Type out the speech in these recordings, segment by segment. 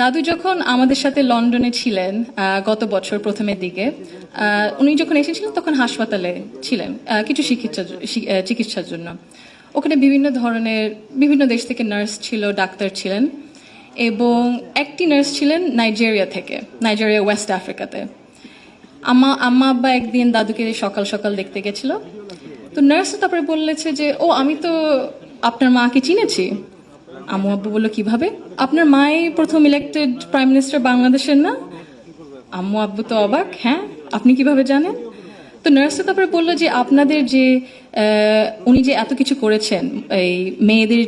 দাদু যখন আমাদের সাথে লন্ডনে ছিলেন গত বছর প্রথমের দিকে, উনি যখন এসেছিলেন তখন হাসপাতালে ছিলেন কিছু চিকিৎসার জন্য। ওখানে বিভিন্ন দেশ থেকে নার্স ছিল, ডাক্তার ছিলেন, এবং একটি নার্স ছিলেন নাইজেরিয়া ওয়েস্ট আফ্রিকাতে। আম্মা আব্বা একদিন দাদুকে সকাল সকাল দেখতে গেছিল। তো নার্স তারপরে বলেছে যে, ও আমি তো আপনার মাকে চিনেছি। আম্মু আব্বু বললো, কিভাবে? আপনার মাই প্রথম ইলেক্টেড প্রাইম মিনিস্টার বাংলাদেশের না? আম্মু আব্বু তো অবাক, হ্যাঁ আপনি কিভাবে জানেন? তো নার্স তারপরে বললো যে আপনাদের যে উনি যে এত কিছু করেছেন এই মেয়েদের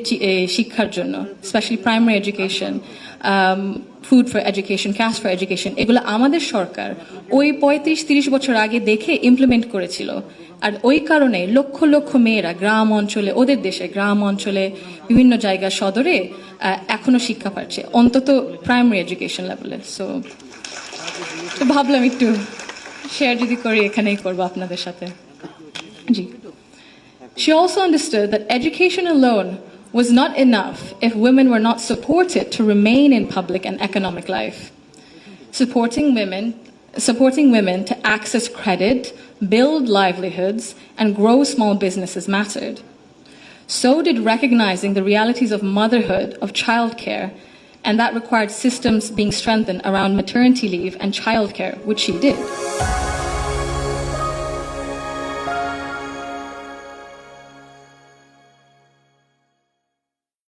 শিক্ষার জন্য, specially primary education, food for education, cash for education, এগুলো আমাদের সরকার ওই 35-30 বছর আগে দেখে ইমপ্লিমেন্ট করেছিল। আর ওই কারণে লক্ষ লক্ষ মেয়েরা গ্রাম অঞ্চলে, ওদের দেশে গ্রাম অঞ্চলে বিভিন্ন জায়গা সদরে এখনো শিক্ষা পাচ্ছে, অন্তত প্রাইমারি এডুকেশন লেভেলে। সো ভাবলাম একটু শেয়ার যদি করি, এখানেই করবো আপনাদের সাথে। জি। She also understood that education alone was not enough if women were not supported to remain in public and economic life. Supporting women to access credit, build livelihoods, and grow small businesses mattered. So did recognizing the realities of motherhood, of childcare, and that required systems being strengthened around maternity leave and childcare, which she did.